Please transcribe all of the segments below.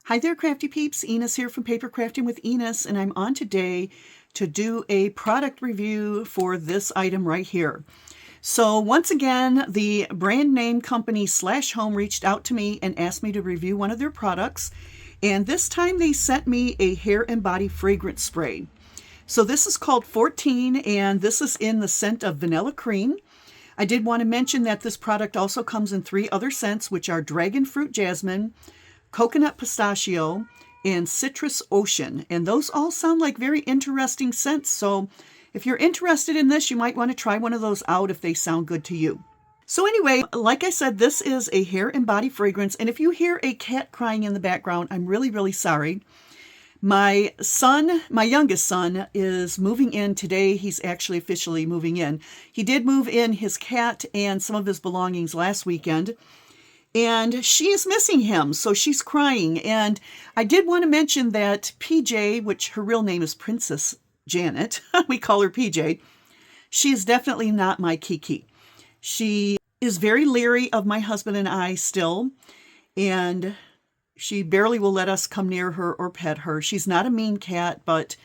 Hi there, crafty peeps. Enis here from Papercrafting with Enis, and I'm on today to do a product review for this item right here. So once again, the brand name company SLASHOME reached out to me and asked me to review one of their products. And this time they sent me a hair and body fragrance spray. So this is called 14, and this is in the scent of vanilla cream. I did want to mention that this product also comes in 3 other scents, which are dragon fruit jasmine, coconut pistachio, and citrus ocean. And those all sound like very interesting scents. So if you're interested in this, you might want to try one of those out if they sound good to you. So anyway, like I said, this is a hair and body fragrance. And if you hear a cat crying in the background, I'm really, really sorry. My youngest son, is moving in today. He's actually officially moving in. He did move in his cat and some of his belongings last weekend. And she is missing him, so she's crying. And I did want to mention that PJ, which her real name is Princess Janet, we call her PJ, she is definitely not my Kiki. She is very leery of my husband and I still, and she barely will let us come near her or pet her. She's not a mean cat, but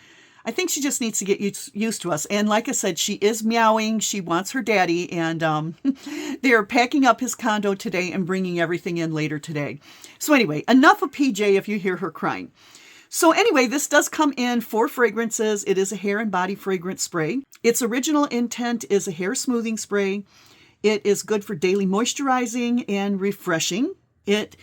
I think she just needs to get used to us. And like I said, she is meowing. She wants her daddy. And they are packing up his condo today and bringing everything in later today. So anyway, enough of PJ if you hear her crying. So anyway, this does come in 4 fragrances. It is a hair and body fragrance spray. Its original intent is a hair smoothing spray. It is good for daily moisturizing and refreshing. It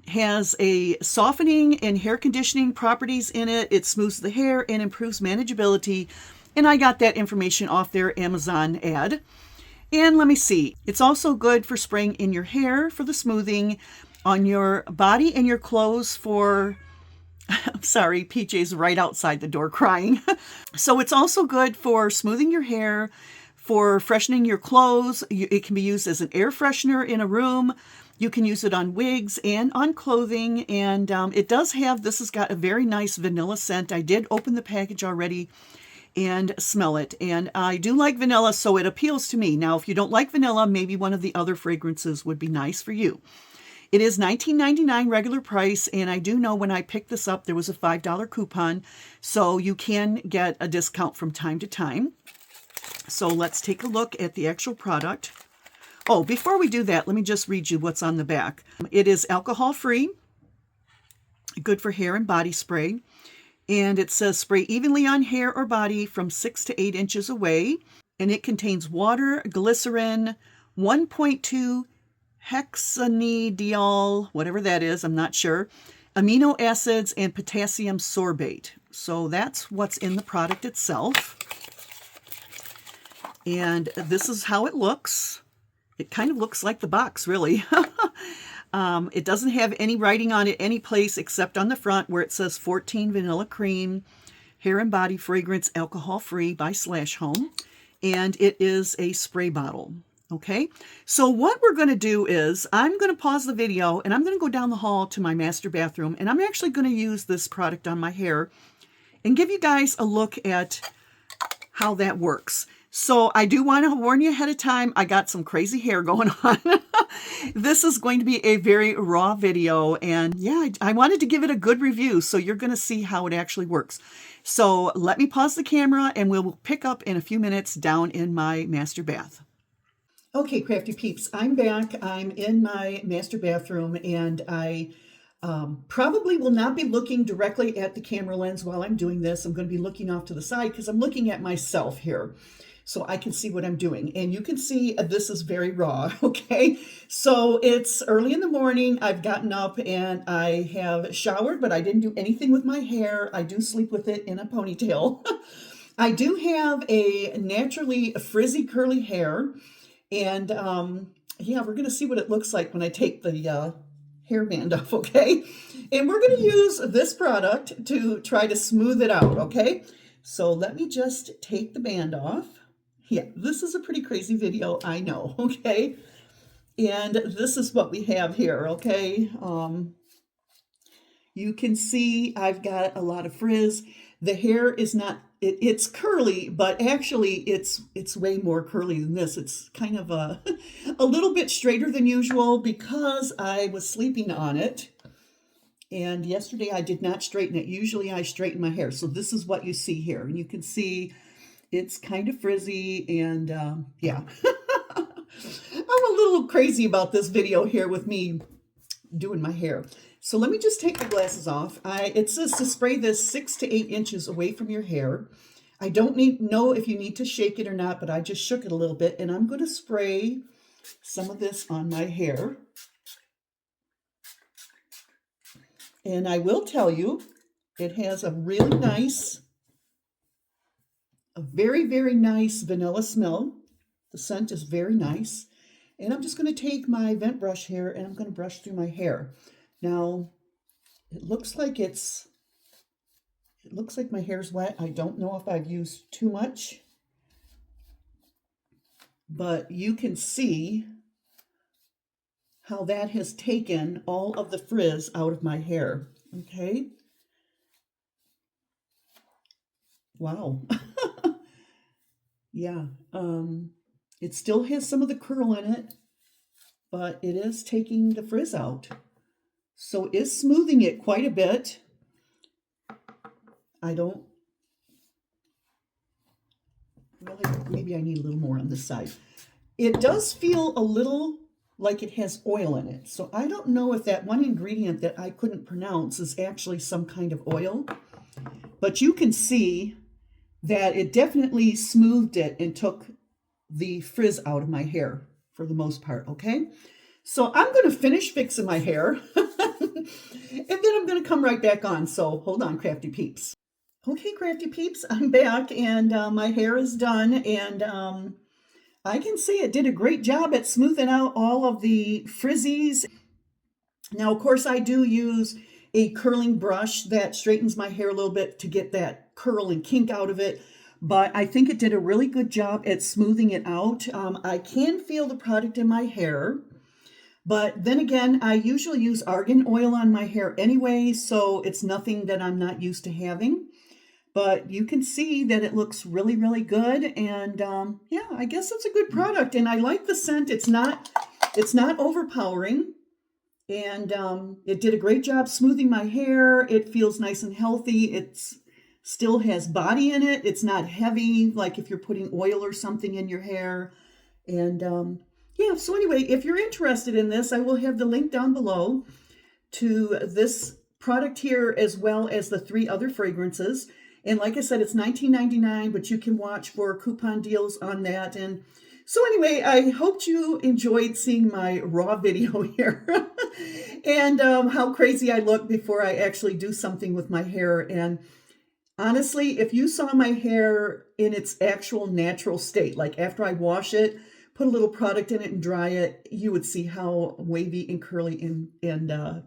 has a softening and hair conditioning properties in it. It smooths the hair and improves manageability. And I got that information off their Amazon ad. And let me see. It's also good for spraying in your hair for the smoothing, on your body and your clothes for... I'm sorry, PJ's right outside the door crying. So it's also good for smoothing your hair, for freshening your clothes. It can be used as an air freshener in a room. You can use it on wigs and on clothing, and this has got a very nice vanilla scent. I did open the package already and smell it, and I do like vanilla, so it appeals to me. Now, if you don't like vanilla, maybe one of the other fragrances would be nice for you. It is $19.99 regular price, and I do know when I picked this up, there was a $5 coupon, so you can get a discount from time to time. So let's take a look at the actual product. Oh, before we do that, let me just read you what's on the back. It is alcohol-free, good for hair and body spray. And it says spray evenly on hair or body from 6 to 8 inches away. And it contains water, glycerin, 1.2 hexanediol, whatever that is, I'm not sure, amino acids, and potassium sorbate. So that's what's in the product itself. And this is how it looks. It kind of looks like the box, really. It doesn't have any writing on it any place except on the front where it says 14 Vanilla Cream, Hair and Body Fragrance, Alcohol-Free by SLASHOME. And it is a spray bottle. Okay, so what we're going to do is I'm going to pause the video and I'm going to go down the hall to my master bathroom, and I'm actually going to use this product on my hair and give you guys a look at how that works. So I do want to warn you ahead of time, I got some crazy hair going on. This is going to be a very raw video, and yeah, I wanted to give it a good review, so you're going to see how it actually works. So let me pause the camera and we'll pick up in a few minutes down in my master bath. Okay, crafty peeps, I'm back. I'm in my master bathroom, and I probably will not be looking directly at the camera lens while I'm doing this. I'm going to be looking off to the side because I'm looking at myself here, so I can see what I'm doing. And you can see this is very raw, okay? So it's early in the morning. I've gotten up and I have showered, but I didn't do anything with my hair. I do sleep with it in a ponytail. I do have a naturally frizzy curly hair. And yeah, we're going to see what it looks like when I take the hairband off, okay? And we're going to use this product to try to smooth it out, okay? So let me just take the band off. Yeah, this is a pretty crazy video, I know, okay? And this is what we have here, okay? You can see I've got a lot of frizz. The hair is not, it's curly, but actually it's way more curly than this. It's kind of a little bit straighter than usual because I was sleeping on it. And yesterday I did not straighten it. Usually I straighten my hair. So this is what you see here. And you can see it's kind of frizzy and yeah. I'm a little crazy about this video here with me doing my hair. So let me just take the glasses off. It says to spray this 6 to 8 inches away from your hair. I don't know if you need to shake it or not, but I just shook it a little bit, and I'm going to spray some of this on my hair. And I will tell you, it has a really nice, a very, very nice vanilla smell. The scent is very nice. And I'm just going to take my vent brush here and I'm going to brush through my hair. Now, it looks like my hair's wet. I don't know if I've used too much, but you can see how that has taken all of the frizz out of my hair. Okay. Wow. Yeah. It still has some of the curl in it, but it is taking the frizz out. So it's smoothing it quite a bit. I don't really, maybe I need a little more on this side. It does feel a little like it has oil in it. So I don't know if that one ingredient that I couldn't pronounce is actually some kind of oil, but you can see that it definitely smoothed it and took the frizz out of my hair for the most part, okay? So I'm going to finish fixing my hair and then I'm going to come right back on. So hold on, crafty peeps. Okay, crafty peeps, I'm back and my hair is done, and I can say it did a great job at smoothing out all of the frizzies. Now, of course, I do use a curling brush that straightens my hair a little bit to get that curl and kink out of it. But I think it did a really good job at smoothing it out. I can feel the product in my hair. But then again, I usually use argan oil on my hair anyway, so it's nothing that I'm not used to having. But you can see that it looks really, really good. And yeah, I guess it's a good product. And I like the scent. It's not overpowering. And it did a great job smoothing my hair. It feels nice and healthy. It's still has body in it. It's not heavy, like if you're putting oil or something in your hair. And yeah, so anyway, if you're interested in this, I will have the link down below to this product here, as well as the 3 other fragrances. And like I said, it's $19.99, but you can watch for coupon deals on that. And so anyway, I hope you enjoyed seeing my raw video here and how crazy I look before I actually do something with my hair. And honestly, if you saw my hair in its actual natural state, like after I wash it, put a little product in it and dry it, you would see how wavy and curly and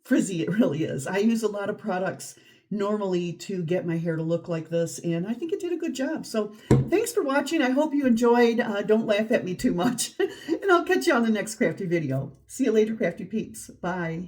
frizzy it really is. I use a lot of products normally to get my hair to look like this, and I think it did a good job. So thanks for watching. I hope you enjoyed. Don't laugh at me too much, and I'll catch you on the next crafty video. See you later, crafty peeps. Bye.